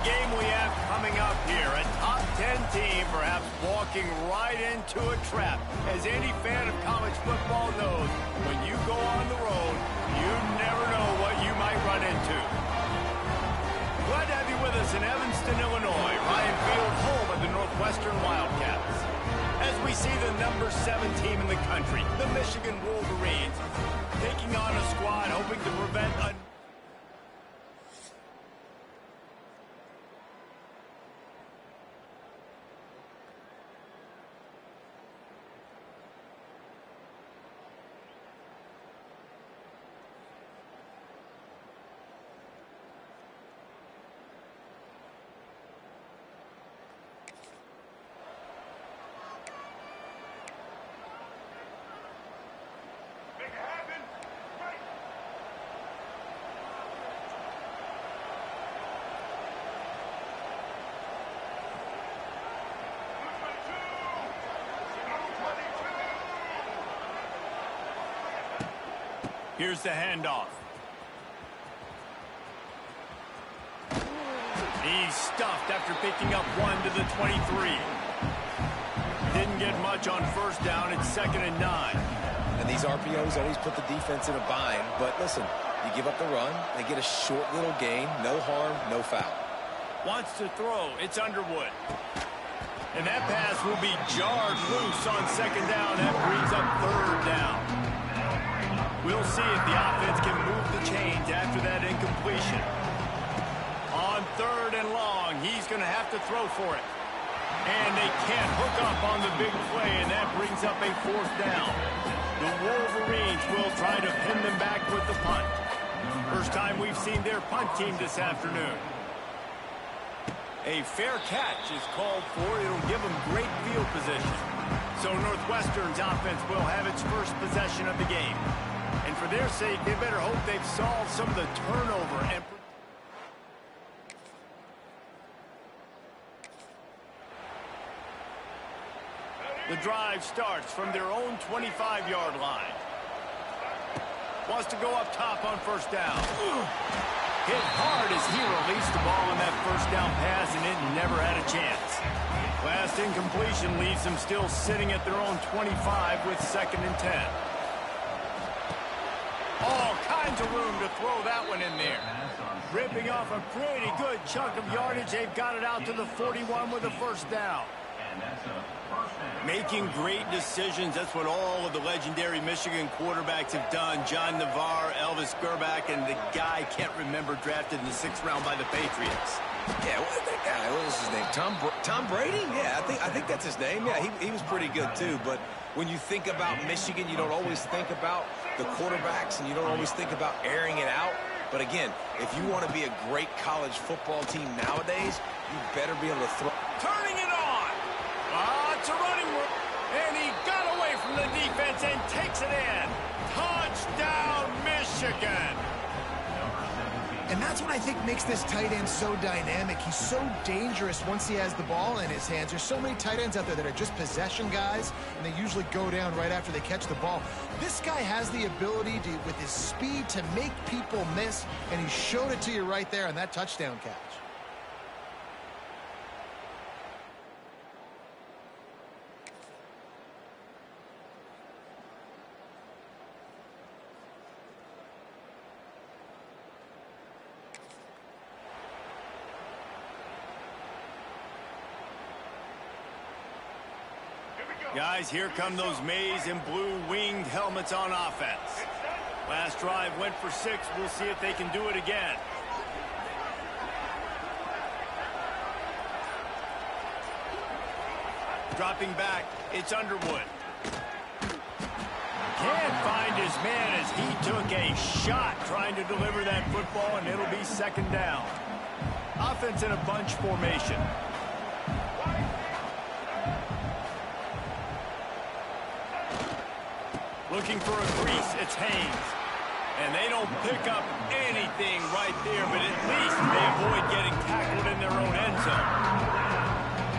game we have coming up here. A top 10 team perhaps walking right into a trap. As any fan of college football knows, when you go on the road, you never know what you might run into. Glad to have you with us in Evanston, Illinois. Ryan Field, home of the Northwestern Wildcats. As we see the number 7 team in the country, the Michigan Wolverines, taking on a squad hoping to prevent a... Here's the handoff. He's stuffed after picking up 1 to the 23. Didn't get much on first down. It's 2nd and 9. And these RPOs always put the defense in a bind. But listen, you give up the run, they get a short little gain. No harm, no foul. Wants to throw. It's Underwood. And that pass will be jarred loose on 2nd down. That brings up 3rd down. We'll see if the offense can move the chains after that incompletion. On 3rd and long, he's going to have to throw for it. And they can't hook up on the big play, and that brings up a 4th down. The Wolverines will try to pin them back with the punt. First time we've seen their punt team this afternoon. A fair catch is called for. It'll give them great field position. So Northwestern's offense will have its first possession of the game. And for their sake, they better hope they've solved some of the turnover. And the drive starts from their own 25-yard line. Wants to go up top on 1st down. Hit hard as he released the ball on that 1st down pass, and it never had a chance. Last incompletion leaves them still sitting at their own 25 with 2nd and 10. All kinds of room to throw that one in there. Ripping off a pretty good chunk of yardage. They've got it out to the 41 with a 1st down. Making great decisions. That's what all of the legendary Michigan quarterbacks have done. John Navarre, Elvis Gerbach, and the guy, can't remember, drafted in the 6th round by the Patriots. Yeah, that guy, what was his name? Tom Brady? Yeah, I think that's his name. Yeah, he was pretty good too. But when you think about Michigan, you don't always think about the quarterbacks, and you don't always think about airing it out. But again, if you want to be a great college football team nowadays, you better be able to throw. Turning it on. It's a running room. And he got away from the defense and takes it in. Touchdown, Michigan. And that's what I think makes this tight end so dynamic. He's so dangerous once he has the ball in his hands. There's so many tight ends out there that are just possession guys, and they usually go down right after they catch the ball. This guy has the ability to, with his speed, to make people miss, and he showed it to you right there on that touchdown catch. Guys, here come those maize and blue winged helmets on offense. Last drive went for 6. We'll see if they can do it again. Dropping back, it's Underwood. Can't find his man as he took a shot trying to deliver that football, and it'll be 2nd down. Offense in a bunch formation. Looking for a crease, it's Haynes. And they don't pick up anything right there, but at least they avoid getting tackled in their own end zone.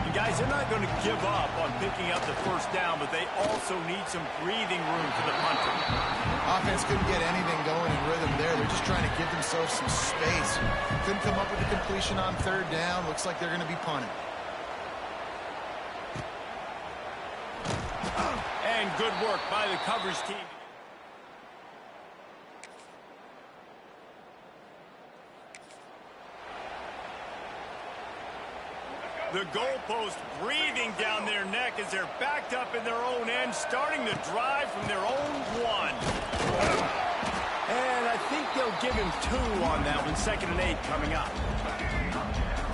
You guys, they're not going to give up on picking up the first down, but they also need some breathing room for the punter. Offense couldn't get anything going in rhythm there. They're just trying to give themselves some space. Couldn't come up with a completion on third down. Looks like they're going to be punting. And good work by the coverage team. The goalpost breathing down their neck as they're backed up in their own end, starting the drive from their own one. And I think they'll give him 2 on that one. 2nd and 8 coming up.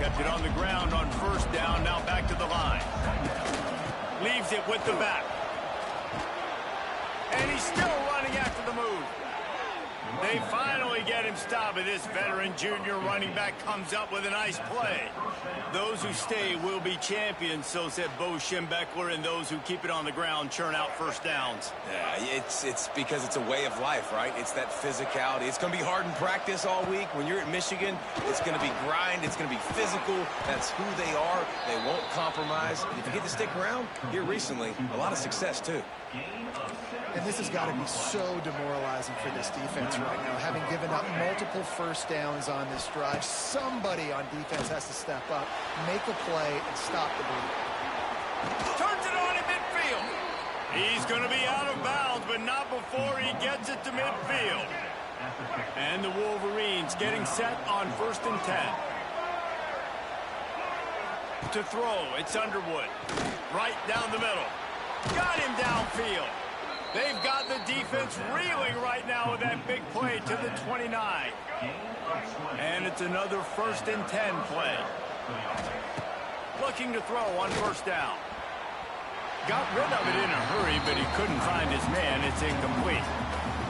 Kept it on the ground on first down, now back to the line. Leaves it with the back. And he's still running after the move. They finally get him stopped, and this veteran junior running back comes up with a nice play. Those who stay will be champions, so said Bo Schembechler, and those who keep it on the ground churn out first downs. Yeah, it's because it's a way of life, right? It's that physicality. It's going to be hard in practice all week. When you're at Michigan, it's going to be grind. It's going to be physical. That's who they are. They won't compromise. If you get to stick around, here recently, a lot of success, too. And this has got to be so demoralizing for this defense right now, having given up multiple first downs on this drive. Somebody on defense has to step up, make a play, and stop the bleed. Turns it on in midfield. He's going to be out of bounds, but not before he gets it to midfield. And the Wolverines getting set on 1st and 10. To throw, it's Underwood. Right down the middle. Got him downfield. They've got the defense reeling right now with that big play to the 29. And it's another 1st and 10 play. Looking to throw on first down. Got rid of it in a hurry, but he couldn't find his man. It's incomplete.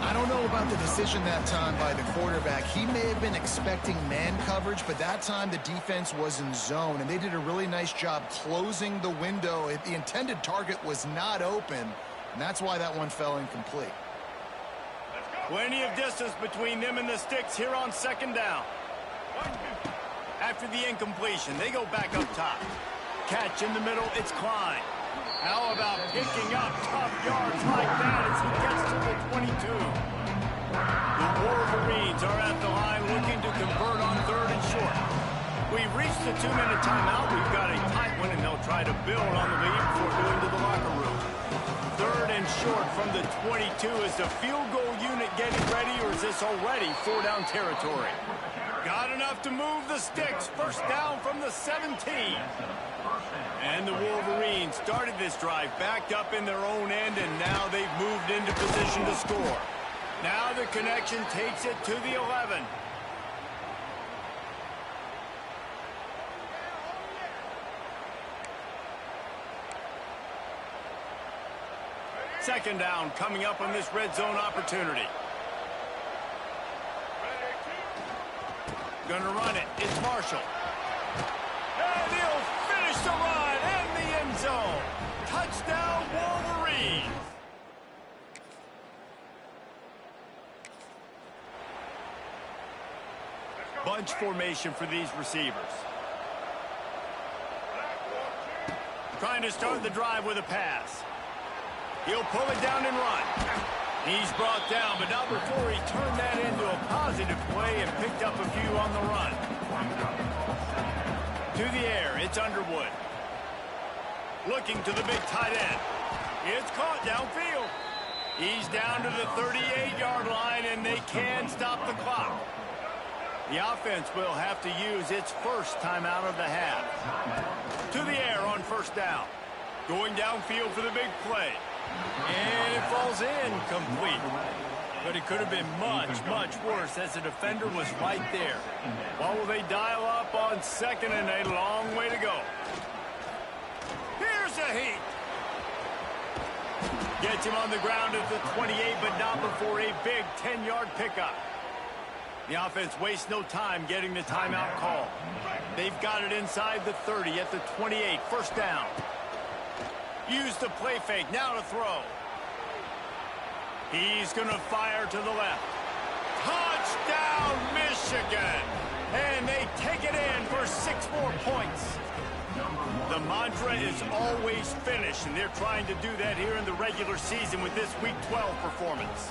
I don't know about the decision that time by the quarterback. He may have been expecting man coverage, but that time the defense was in zone, and they did a really nice job closing the window. The intended target was not open, and that's why that one fell incomplete. Plenty of distance between them and the sticks here on 2nd down. After the incompletion, they go back up top. Catch in the middle, it's Klein. How about picking up tough yards like that as he gets to the 22? The Wolverines are at the line looking to convert on 3rd and short. We've reached the 2-minute timeout. We've got a tight one, and they'll try to build on the lead before going to the locker room. 3rd and short from the 22. Is the field goal unit getting ready, or is this already 4-down territory? Got enough to move the sticks. First down from the 17. And the Wolverines started this drive backed up in their own end, and now they've moved into position to score. Now the connection takes it to the 11. Second down coming up on this red zone opportunity. Gonna run it. It's Marshall. And he'll finish the run in the end zone. Touchdown, Wolverines. Bunch formation for these receivers. Trying to start the drive with a pass. He'll pull it down and run. He's brought down, but not before he turned that into a positive play and picked up a few on the run. To the air, it's Underwood. Looking to the big tight end. It's caught downfield. He's down to the 38-yard line, and they can stop the clock. The offense will have to use its first timeout of the half. To the air on first down. Going downfield for the big play. And it falls in complete. But it could have been much, much worse as the defender was right there. What will they dial up on 2nd and a long way to go? Here's a heat. Gets him on the ground at the 28, but not before a big 10-yard pickup. The offense wastes no time getting the timeout call. They've got it inside the 30 at the 28. First down. Use the play fake. Now to throw. He's going to fire to the left. Touchdown, Michigan! And they take it in for 6 more points. The mantra is always finish, and they're trying to do that here in the regular season with this Week 12 performance.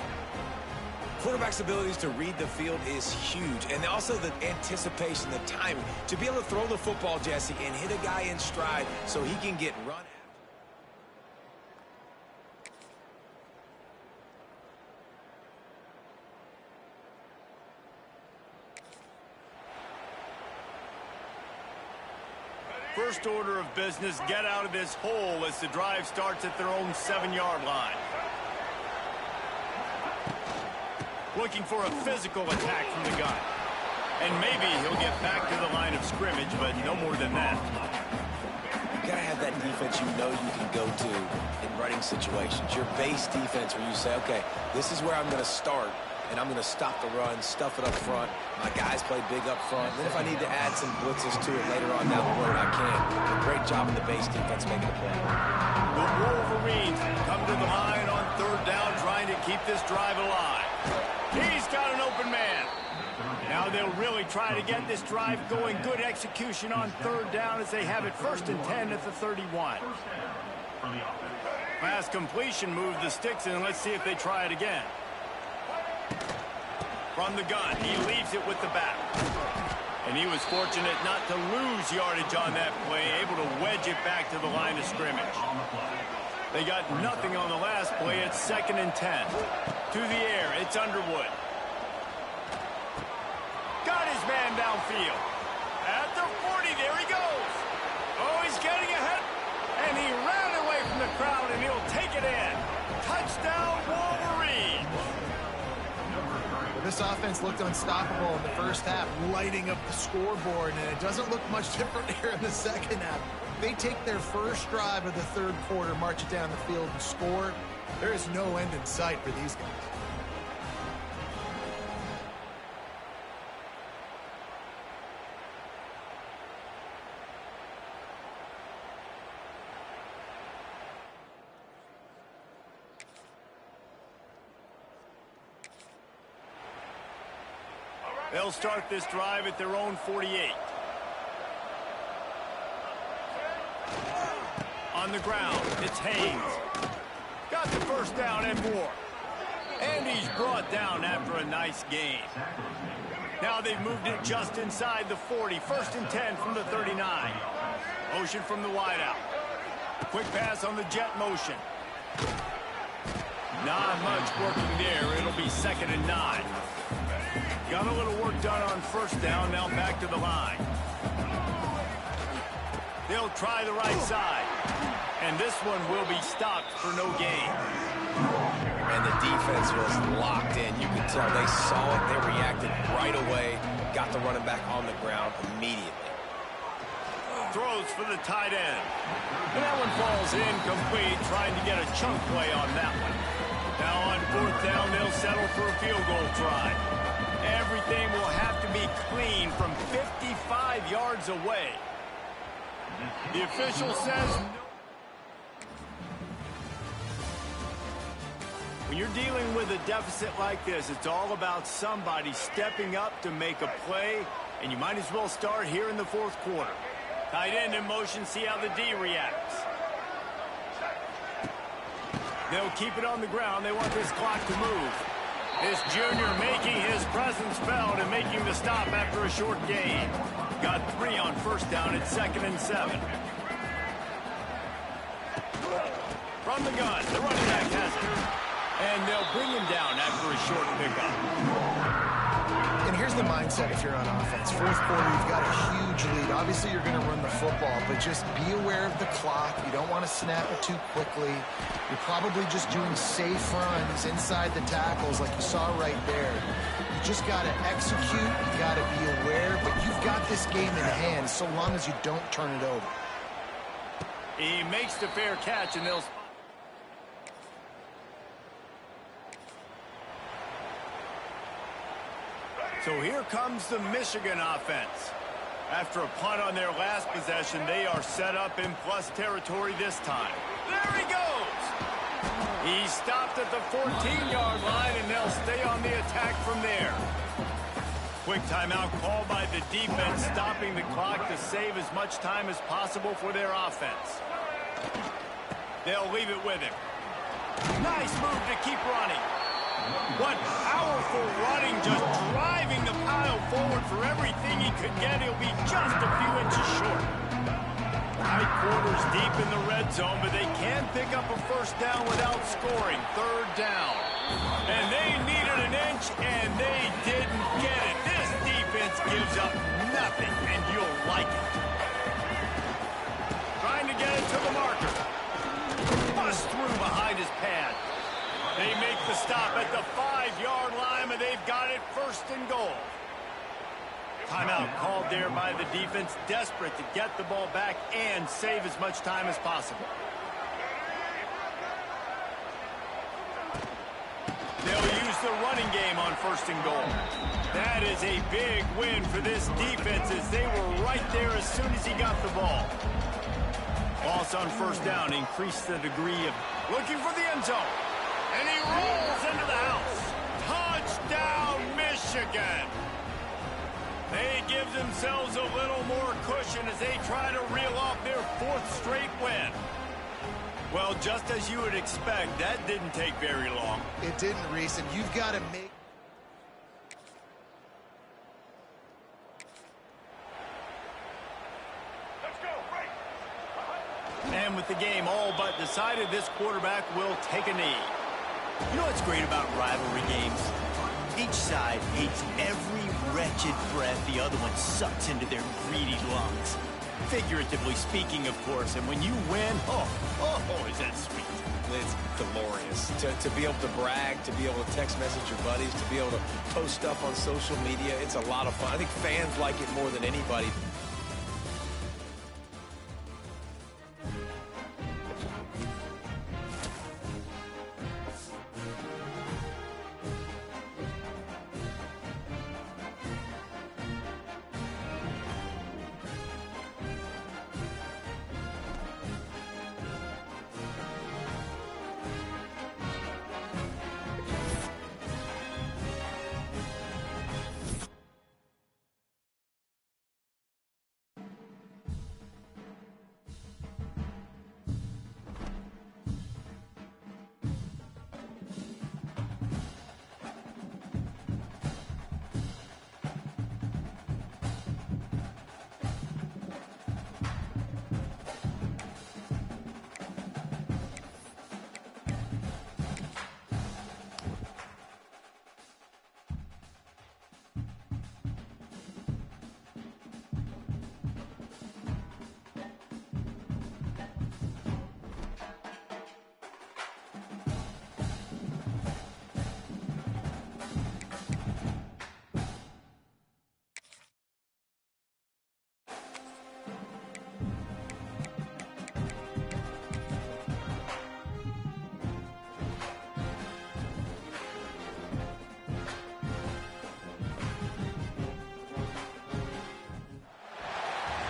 Quarterback's abilities to read the field is huge, and also the anticipation, the timing. To be able to throw the football, Jesse, and hit a guy in stride so he can get run at. First order of business, get out of this hole as the drive starts at their own 7-yard line. Looking for a physical attack from the gun. And maybe he'll get back to the line of scrimmage, but no more than that. You gotta have that defense you know you can go to in running situations. Your base defense where you say, okay, this is where I'm gonna start, and I'm going to stop the run, stuff it up front. My guys play big up front. Then if I need to add some blitzes to it later on down the road, I can. A great job in the base defense making a play. The Wolverines come to the line on 3rd down, trying to keep this drive alive. He's got an open man. Now they'll really try to get this drive going. Good execution on 3rd down as they have it 1st and 10 at the 31. Pass completion, move the sticks in, and let's see if they try it again. From the gun, he leaves it with the back. And he was fortunate not to lose yardage on that play, able to wedge it back to the line of scrimmage. They got nothing on the last play. It's 2nd and 10. To the air, it's Underwood. Got his man downfield. At the 40, there he goes. Oh, he's getting ahead. And he ran away from the crowd, and he'll take it in. Touchdown, Wolverines. This offense looked unstoppable in the first half, lighting up the scoreboard, and it doesn't look much different here in the second half. They take their first drive of the 3rd quarter, march it down the field, and score. There is no end in sight for these guys. They'll start this drive at their own 48. On the ground, it's Haynes. Got the first down and more. And he's brought down after a nice gain. Now they've moved it just inside the 40. 1st and 10 from the 39. Motion from the wideout. Quick pass on the jet motion. Not much working there. It'll be 2nd and 9. Got a little work done on 1st down, now back to the line. They'll try the right side. And this one will be stopped for no gain. And the defense was locked in. You could tell they saw it. They reacted right away. Got the running back on the ground immediately. Throws for the tight end. And that one falls incomplete, trying to get a chunk play on that one. Now on 4th down, they'll settle for a field goal try. Everything will have to be clean from 55 yards away. The official says no. When you're dealing with a deficit like this, it's all about somebody stepping up to make a play, and you might as well start here in the 4th quarter. Tight end in motion, see how the D reacts. They'll keep it on the ground. They want this clock to move. This junior making his presence felt and making the stop after a short gain. Got 3 on 1st down at 2nd and 7. From the gun, the running back has it. And they'll bring him down after a short pickup. And here's the mindset if you're on offense. 4th quarter, you've got a huge lead. Obviously, you're going to run the football, but just be aware of the clock. You don't want to snap it too quickly. You're probably just doing safe runs inside the tackles like you saw right there. You just got to execute. You got to be aware, but you've got this game in hand so long as you don't turn it over. He makes the fair catch, and they'll... So here comes the Michigan offense. After a punt on their last possession, they are set up in plus territory this time. There he goes! He stopped at the 14-yard line, and they'll stay on the attack from there. Quick timeout called by the defense, stopping the clock to save as much time as possible for their offense. They'll leave it with him. Nice move to keep running. What powerful running, just driving the pile forward for everything he could get. He'll be just a few inches short. Tight quarters deep in the red zone, but they can pick up a first down without scoring. Third down. And they needed an inch, and they didn't get it. This defense gives up nothing, and you'll like it. Trying to get it to the marker. Bust through behind his pad. They make the stop at the 5-yard line, and they've got it first and goal. Timeout called there by the defense, desperate to get the ball back and save as much time as possible. They'll use the running game on first and goal. That is a big win for this defense as they were right there as soon as he got the ball. Loss on first down increased the degree of looking for the end zone. And he rolls into the house. Touchdown, Michigan. They give themselves a little more cushion as they try to reel off their 4th straight win. Well, just as you would expect, that didn't take very long. It didn't, Reese, and you've got to make... And with the game all but decided, this quarterback will take a knee. You know what's great about rivalry games? Each side hates every wretched breath the other one sucks into their greedy lungs. Figuratively speaking, of course, and when you win, oh, is that sweet. It's glorious. To be able to brag, to be able to text message your buddies, to be able to post stuff on social media, it's a lot of fun. I think fans like it more than anybody.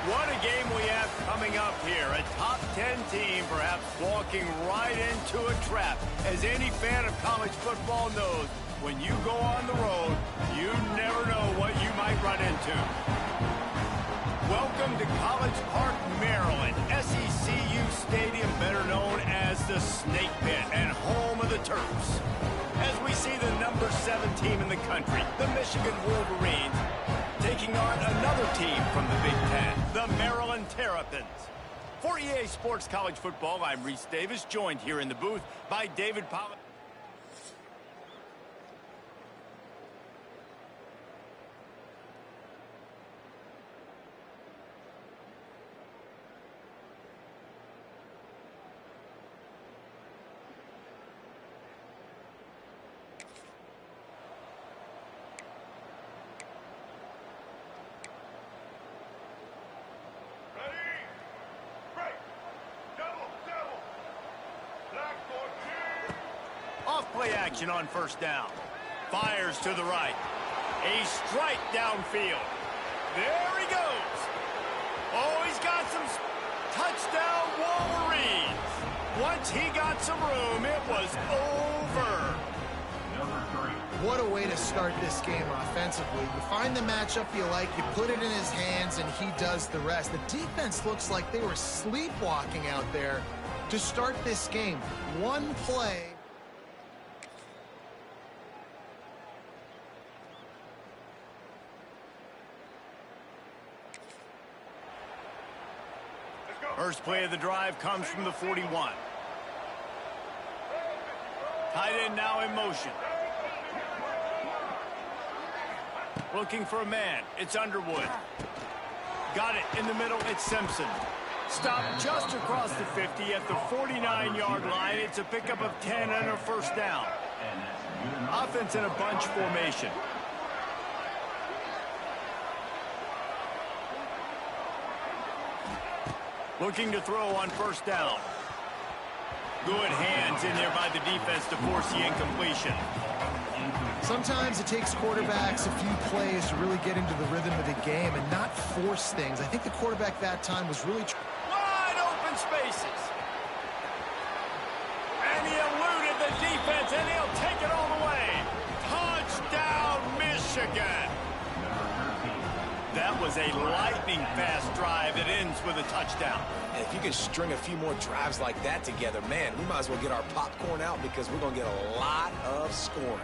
What a game we have coming up here. A top 10 team perhaps walking right into a trap. As any fan of college football knows, when you go on the road, you never know what you might run into. Welcome to College Park, Maryland, SECU Stadium, better known as the Snake Pit and home of the Terps. As we see the number 7 team in the country, the Michigan Wolverines, taking on another team from the Big Ten, the Maryland Terrapins. For EA Sports College Football, I'm Reese Davis, joined here in the booth by David Pollack. Off-play action on first down. Fires to the right. A strike downfield. There he goes. Oh, he's got some touchdown Wolverines. Once he got some room, it was over. Number 3. What a way to start this game offensively. You find the matchup you like, you put it in his hands, and he does the rest. The defense looks like they were sleepwalking out there to start this game. One play. First play of the drive comes from the 41. Tight end now in motion. Looking for a man. It's Underwood. Got it in the middle. It's Simpson. Stopped just across the 50 at the 49-yard line. It's a pickup of 10 and a first down. Offense in a bunch formation. Looking to throw on first down. Good hands in there by the defense to force the incompletion. Sometimes it takes quarterbacks a few plays to really get into the rhythm of the game and not force things. I think the quarterback that time was really... Wide open spaces. And he eluded the defense, and he'll take it all the way. Touchdown, Michigan. That was a lightning-fast drive that ends with a touchdown. And if you can string a few more drives like that together, man, we might as well get our popcorn out because we're going to get a lot of scoring.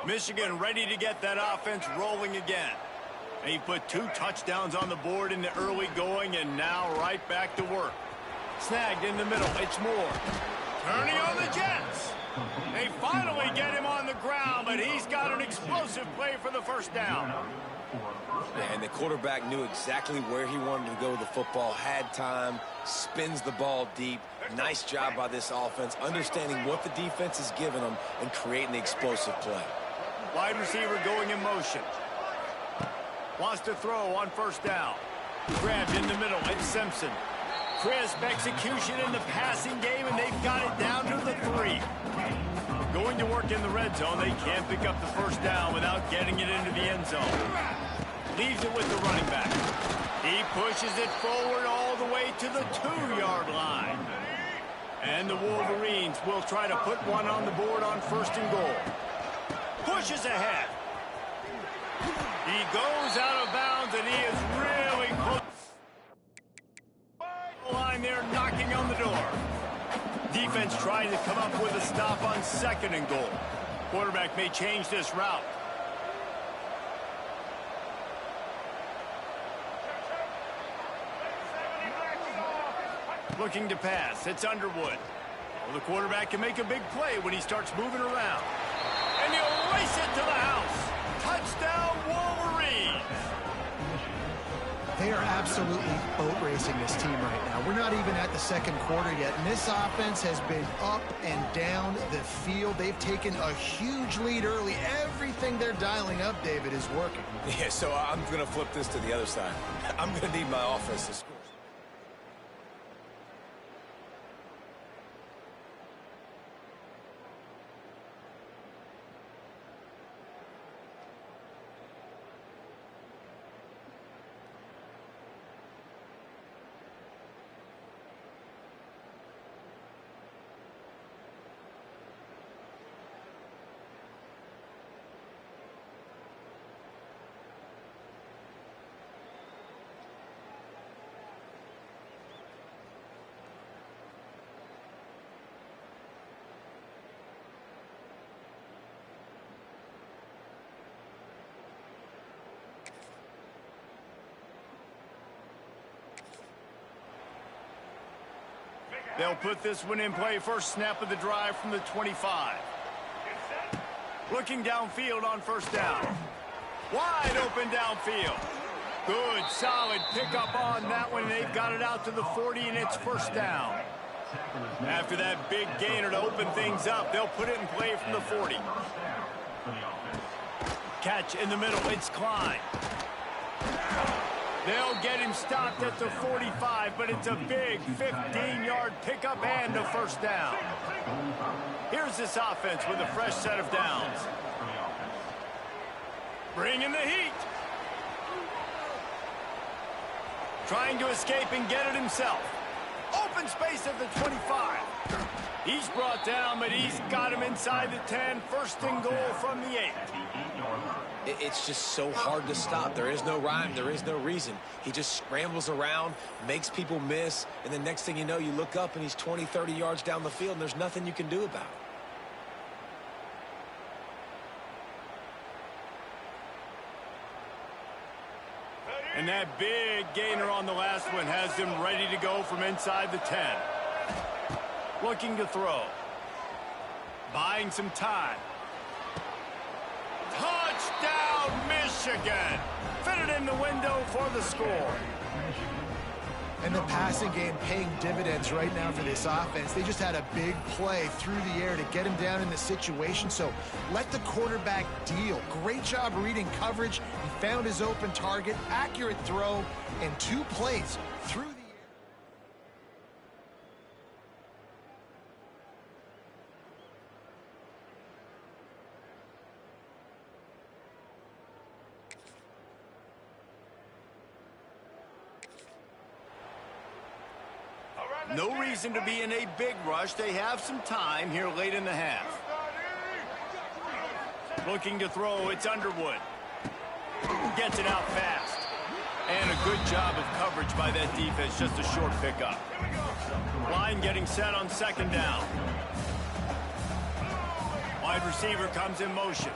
Michigan ready to get that offense rolling again. And he put 2 touchdowns on the board in the early going, and now right back to work. Snagged in the middle. It's Moore. Turning on the Jets. They finally get him on the ground, but he's got an explosive play for the first down. And the quarterback knew exactly where he wanted to go with the football, had time, spins the ball deep. Nice job by this offense, understanding what the defense is giving them and creating the explosive play. Wide receiver going in motion. Wants to throw on first down. Grabbed in the middle. It's Simpson. Crisp execution in the passing game, and they've got it down to the 3. Going to work in the red zone. They can't pick up the first down without getting it into the end zone. Leaves it with the running back. He pushes it forward all the way to the 2-yard line. And the Wolverines will try to put one on the board on first and goal. Pushes ahead. He goes out of bounds, and he is really close. Line there, knocking on the door. Defense trying to come up with a stop on second and goal. Quarterback may change this route. Looking to pass. It's Underwood. Well, the quarterback can make a big play when he starts moving around. And he'll race it to the house. Touchdown, Wolverines. They are absolutely boat racing this team right now. We're not even at the second quarter yet, and this offense has been up and down the field. They've taken a huge lead early. Everything they're dialing up, David, is working. Yeah, so I'm going to flip this to the other side. I'm going to need my offense to score. They'll put this one in play. First snap of the drive from the 25. Looking downfield on first down. Wide open downfield. Good, solid pickup on that one. They've got it out to the 40, and it's first down. After that big gainer to open things up, they'll put it in play from the 40. Catch in the middle, it's Klein. They'll get him stopped at the 45, but it's a big 15-yard pickup and a first down. Here's this offense with a fresh set of downs. Bringing the heat. Trying to escape and get it himself. Open space at the 25. He's brought down, but he's got him inside the 10. First and goal from the 8. It's just so hard to stop. There is no rhyme. There is no reason. He just scrambles around, makes people miss, and the next thing you know, you look up and he's 20, 30 yards down the field, and there's nothing you can do about it. And that big gainer on the last one has him ready to go from inside the 10. Looking to throw. Buying some time. Touchdown, Michigan! Fitted in the window for the score. And the passing game paying dividends right now for this offense. They just had a big play through the air to get him down in the situation. So let the quarterback deal. Great job reading coverage. He found his open target, accurate throw, and 2 plays through the air. No reason to be in a big rush. They have some time here late in the half. Looking to throw, it's Underwood. Gets it out fast. And a good job of coverage by that defense, just a short pickup. Line getting set on second down. Wide receiver comes in motion.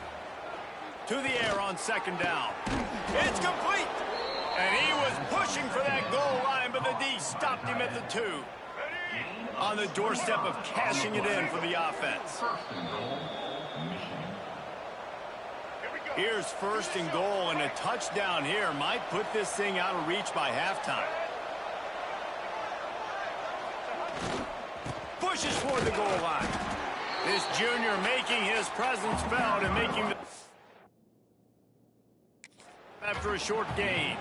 To the air on second down. It's complete! And he was pushing for that goal line, but the D stopped him at the 2. On the doorstep of cashing it in for the offense. Here's first and goal, and a touchdown here might put this thing out of reach by halftime. Pushes toward the goal line. This junior making his presence felt and making the... after a short gain.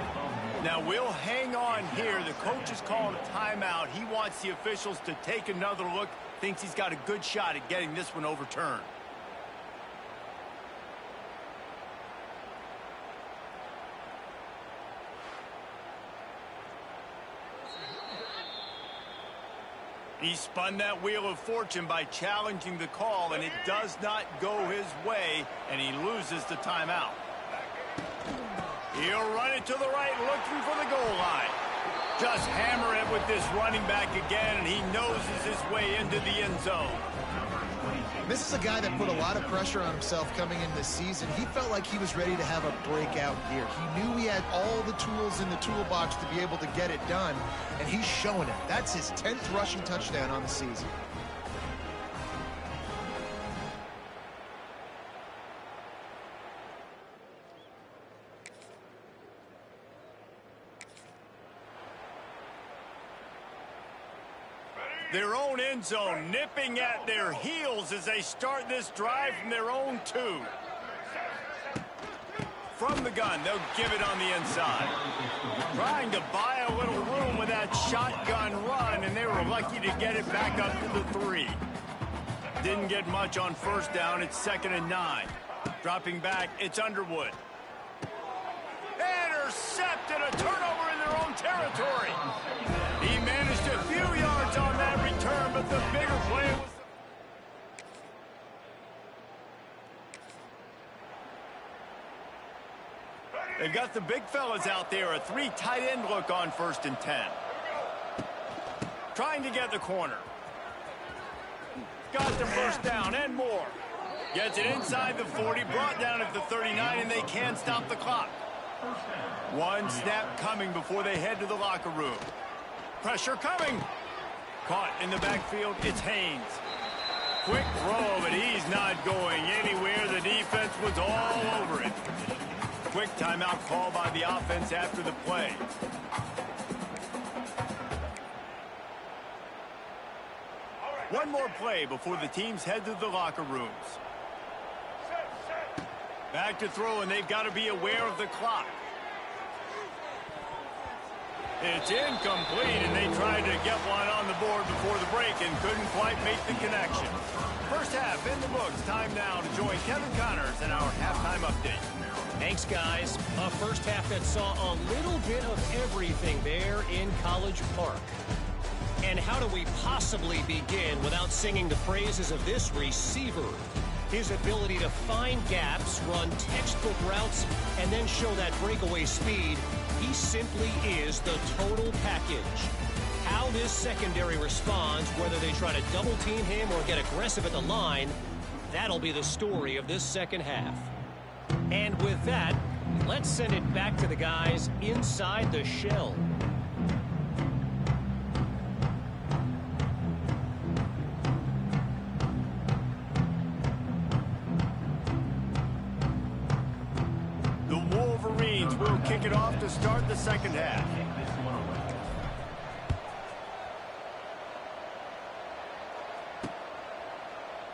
Now we'll hang on here. The coach is calling a timeout. He wants the officials to take another look. Thinks he's got a good shot at getting this one overturned. He spun that wheel of fortune by challenging the call, and it does not go his way, and he loses the timeout. He'll run it to the right, looking for the goal line. Just hammer it with this running back again, and he noses his way into the end zone. This is a guy that put a lot of pressure on himself coming into the season. He felt like he was ready to have a breakout year. He knew he had all the tools in the toolbox to be able to get it done, and he's showing it. That's his 10th rushing touchdown on the season. Their own end zone nipping at their heels as they start this drive from their own 2. From the gun, they'll give it on the inside. Trying to buy a little room with that shotgun run, and they were lucky to get it back up to the 3. Didn't get much on first down. It's 2nd and 9. Dropping back, it's Underwood. Intercepted, a turnover in their own territory. He managed a few yards on that return, but the bigger play was... They've got the big fellas out there, a 3 tight end look on 1st and 10. Trying to get the corner. Got the first down and more. Gets it inside the 40, brought down at the 39, and they can't stop the clock. One snap coming before they head to the locker room. Pressure coming. Caught in the backfield, it's Haynes. Quick throw, but he's not going anywhere. The defense was all over it. Quick timeout call by the offense after the play. One more play before the teams head to the locker rooms. Back to throw, and they've got to be aware of the clock. It's incomplete, and they tried to get one on the board before the break and couldn't quite make the connection. First half in the books. Time now to join Kevin Connors in our halftime update. Thanks, guys. A first half that saw a little bit of everything there in College Park. And how do we possibly begin without singing the praises of this receiver? His ability to find gaps, run textbook routes, and then show that breakaway speed. He simply is the total package. How this secondary responds, whether they try to double team him or get aggressive at the line, that'll be the story of this second half. And with that, let's send it back to the guys inside the shell. The Wolverines will kick it off to start the second half.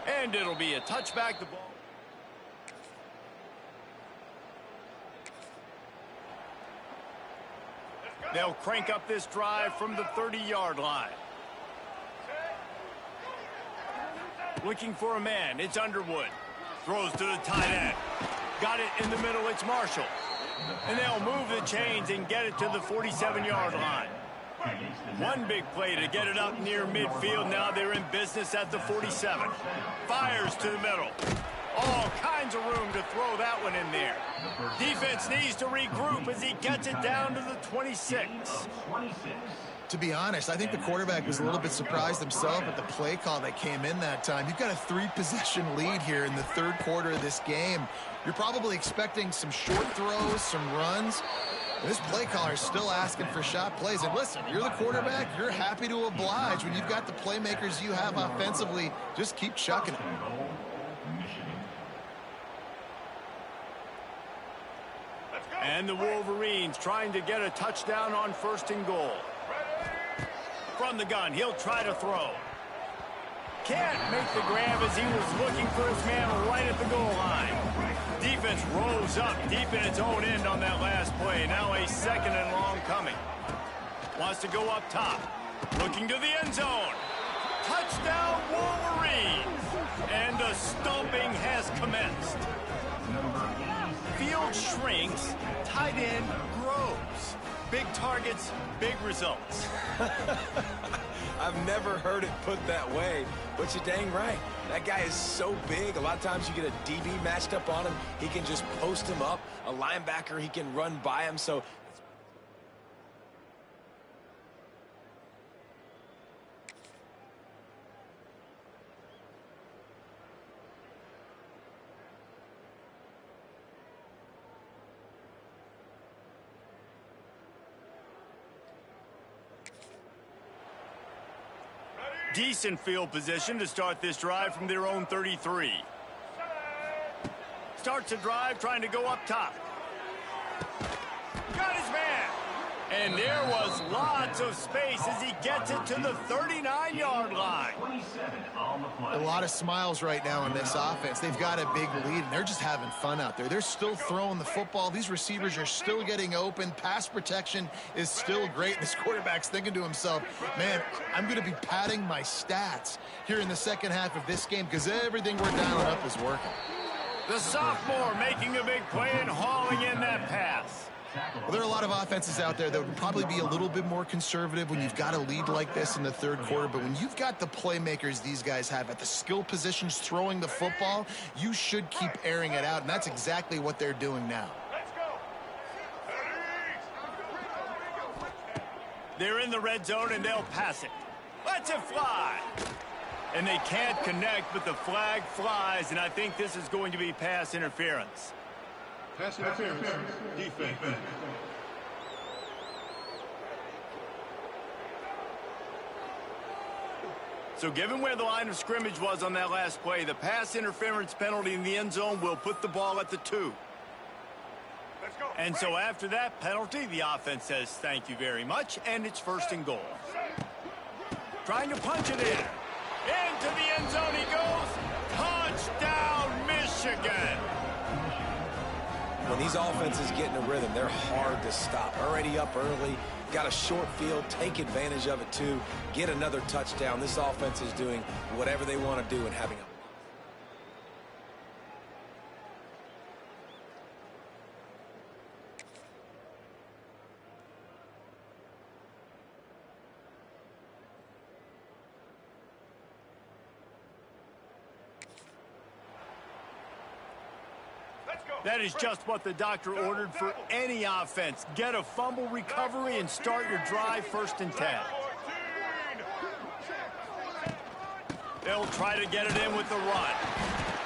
And it'll be a touchback. The ball. They'll crank up this drive from the 30-yard line. Looking for a man. It's Underwood. Throws to the tight end. Got it in the middle. It's Marshall. And they'll move the chains and get it to the 47-yard line. One big play to get it up near midfield. Now they're in business at the 47. Fires to the middle. All kinds of room to throw that one in there. Defense needs to regroup as he gets it down to the 26. To be honest, I think the quarterback was a little bit surprised himself at the play call that came in that time. You've got a 3-possession lead here in the third quarter of this game. You're probably expecting some short throws, some runs. This play caller is still asking for shot plays. And listen, you're the quarterback. You're happy to oblige. When you've got the playmakers you have offensively, just keep chucking it. And the Wolverines trying to get a touchdown on 1st and goal. From the gun, he'll try to throw. Can't make the grab as he was looking for his man right at the goal line. Defense rose up deep in its own end on that last play. Now a 2nd and long coming. Wants to go up top. Looking to the end zone. Touchdown Wolverines. And the stomping has commenced. Field shrinks, tight end grows. Big targets, big results. I've never heard it put that way, but you're dang right. That guy is so big. A lot of times you get a DB matched up on him. He can just post him up. A linebacker, he can run by him. So decent field position to start this drive from their own 33. Starts the drive trying to go up top. Got his man. And there was lots of space as he gets it to the 39-yard line. A lot of smiles right now in this offense. They've got a big lead, and they're just having fun out there. They're still throwing the football. These receivers are still getting open. Pass protection is still great. This quarterback's thinking to himself, man, I'm going to be padding my stats here in the second half of this game because everything we're dialing up is working. The sophomore making a big play and hauling in that pass. Well, there are a lot of offenses out there that would probably be a little bit more conservative when you've got a lead like this in the third quarter. But when you've got the playmakers these guys have at the skill positions throwing the football, you should keep airing it out. And that's exactly what they're doing now. They're in the red zone and they'll pass it. Let's it fly. And they can't connect, but the flag flies. And I think this is going to be pass interference. Pass interference, defense. So given where the line of scrimmage was on that last play, the pass interference penalty in the end zone will put the ball at the 2. Let's go. And so after that penalty, the offense says thank you very much, and it's 1st and goal. Trying to punch it in. Into the end zone he goes. Touchdown, Michigan. When these offenses get in a rhythm, they're hard to stop. Already up early, got a short field, take advantage of it too, get another touchdown. This offense is doing whatever they want to do and having a That is just what the doctor ordered for any offense. Get a fumble recovery and start your drive 1st and 10. They'll try to get it in with the run.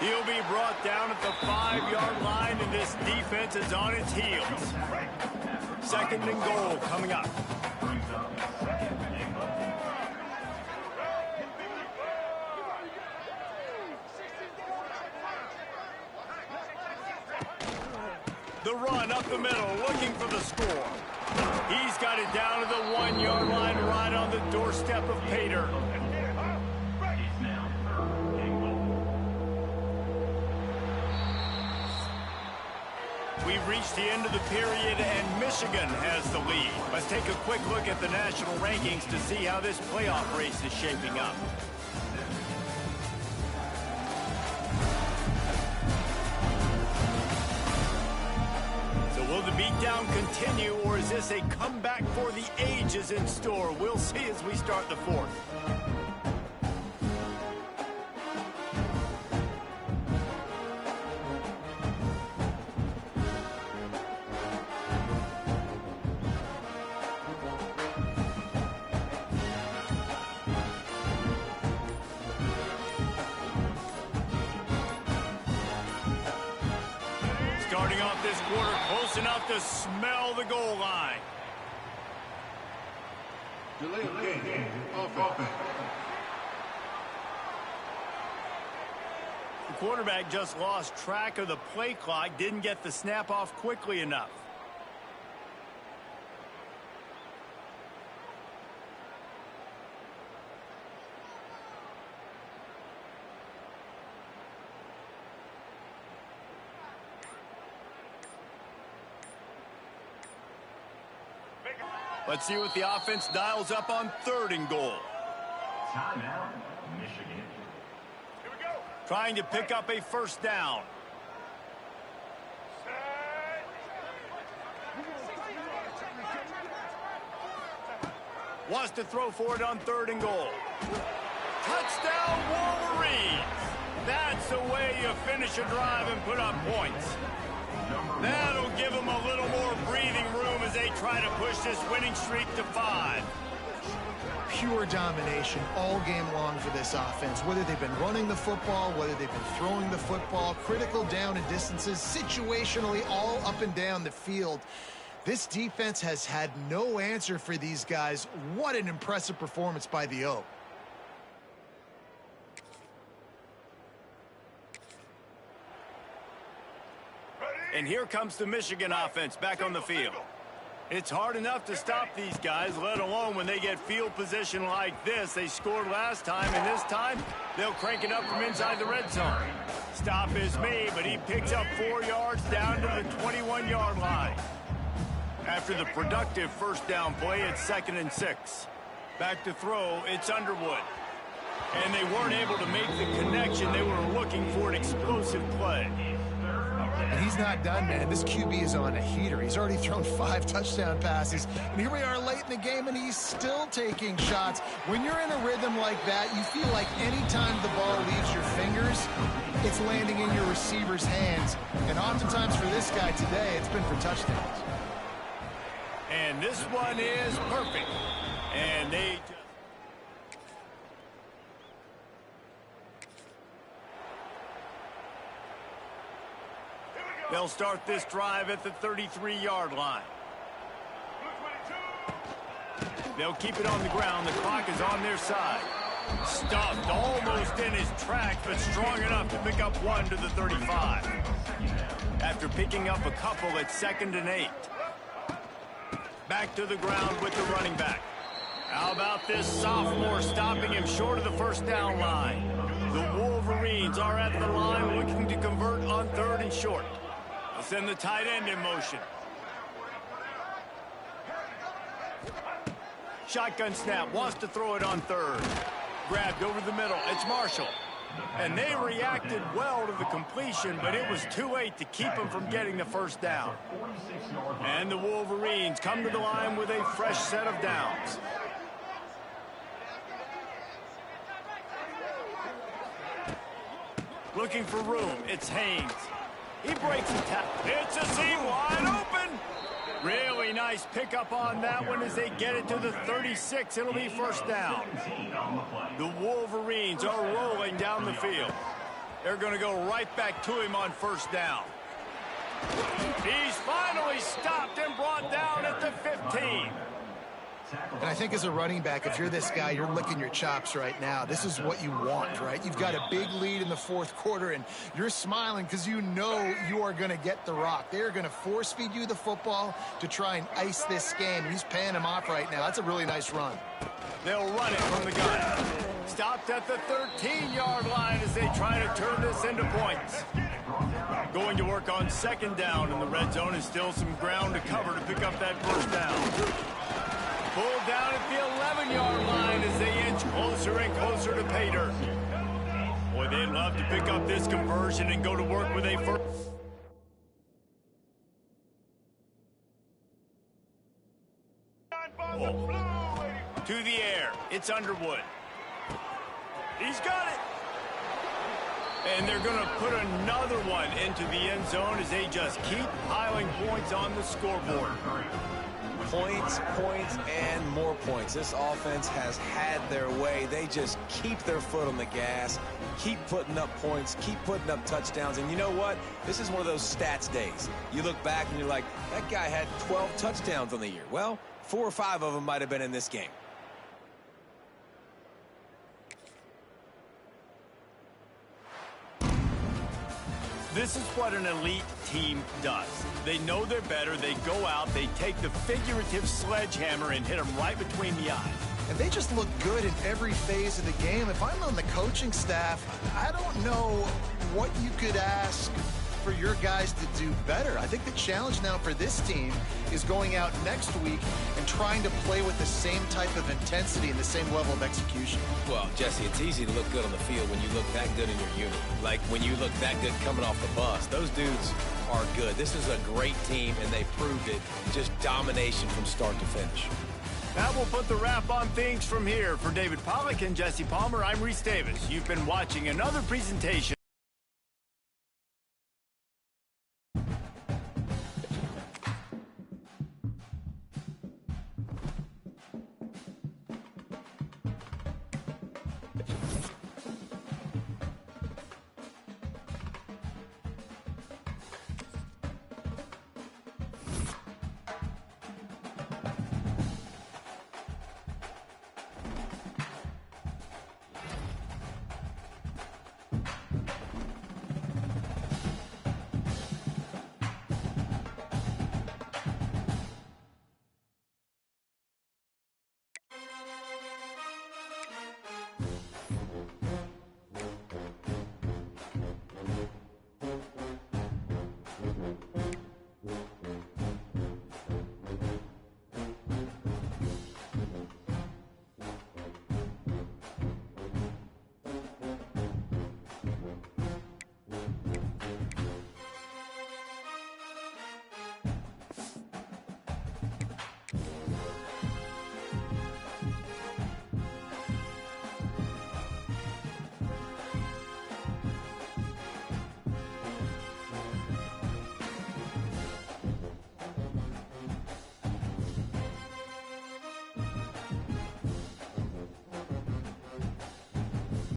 He'll be brought down at the 5-yard line, and this defense is on its heels. 2nd and goal coming up. The run up the middle, looking for the score. He's got it down to the 1-yard line, right on the doorstep of Pater. We've reached the end of the period, and Michigan has the lead. Let's take a quick look at the national rankings to see how this playoff race is shaping up. Will the beatdown continue, or is this a comeback for the ages in store? We'll see as we start the 4th. Starting off this quarter, close enough to smell the goal line. Delay of game. Offense. The quarterback just lost track of the play clock, didn't get the snap off quickly enough. Let's see what the offense dials up on 3rd and goal. Timeout, Michigan. Here we go. Trying to pick up a 1st down. Wants to throw for it on 3rd and goal. Touchdown, Wolverines! That's the way you finish a drive and put up points. That'll give them a little more breathing room as they try to push this winning streak to 5. Pure domination all game long for this offense. Whether they've been running the football, whether they've been throwing the football, critical down and distances, situationally all up and down the field. This defense has had no answer for these guys. What an impressive performance by the O. And here comes the Michigan offense back on the field. It's hard enough to stop these guys, let alone when they get field position like this. They scored last time, and this time they'll crank it up from inside the red zone. Stop is made, but he picks up 4 yards down to the 21-yard line. After the productive 1st down play, it's 2nd and 6. Back to throw, it's Underwood. And they weren't able to make the connection. They were looking for an explosive play. And he's not done, man. This QB is on a heater. He's already thrown 5 touchdown passes. And here we are late in the game, and he's still taking shots. When you're in a rhythm like that, you feel like any time the ball leaves your fingers, it's landing in your receiver's hands. And oftentimes for this guy today, it's been for touchdowns. And this one is perfect. And they just... They'll start this drive at the 33-yard line. They'll keep it on the ground. The clock is on their side. Stuffed almost in his tracks, but strong enough to pick up 1 to the 35. After picking up a couple, it's 2nd and 8. Back to the ground with the running back. How about this sophomore stopping him short of the first down line? The Wolverines are at the line looking to convert on 3rd and short. They'll send the tight end in motion. Shotgun snap, wants to throw it on 3rd. Grabbed over the middle, it's Marshall. And they reacted well to the completion, but it was too late to keep him from getting the first down. And the Wolverines come to the line with a fresh set of downs. Looking for room, it's Haynes. He breaks the tackle. It's a seam wide open. Really nice pickup on that one as they get it to the 36. It'll be first down. The Wolverines are rolling down the field. They're going to go right back to him on first down. He's finally stopped and brought down at the 15. And I think as a running back, if you're this guy, you're licking your chops right now. This is what you want, right? You've got a big lead in the 4th quarter, and you're smiling because you know you are going to get the rock. They're going to force-feed you the football to try and ice this game. He's paying him off right now. That's a really nice run. They'll run it from the gun. Stopped at the 13-yard line as they try to turn this into points. Going to work on 2nd down in the red zone, and still some ground to cover to pick up that first down. Pulled down at the 11-yard line as they inch closer and closer to pay dirt. Boy, they'd love to pick up this conversion and go to work with a first. To the air. It's Underwood. He's got it. And they're going to put another one into the end zone as they just keep piling points on the scoreboard. Points, points, and more points. This offense has had their way. They just keep their foot on the gas, keep putting up points, keep putting up touchdowns. And you know what? This is one of those stats days. You look back and you're like, that guy had 12 touchdowns on the year. Well, 4 or 5 of them might have been in this game. This is what an elite team does. They know they're better. They go out, they take the figurative sledgehammer and hit them right between the eyes. And they just look good in every phase of the game. If I'm on the coaching staff, I don't know what you could ask for your guys to do better. I think the challenge now for this team is going out next week and trying to play with the same type of intensity and the same level of execution. Well, Jesse, it's easy to look good on the field when you look that good in your unit. Like when you look that good coming off the bus. Those dudes are good. This is a great team, and they proved it. Just domination from start to finish. That will put the wrap on things from here. For David Pollack and Jesse Palmer, I'm Reese Davis. You've been watching another presentation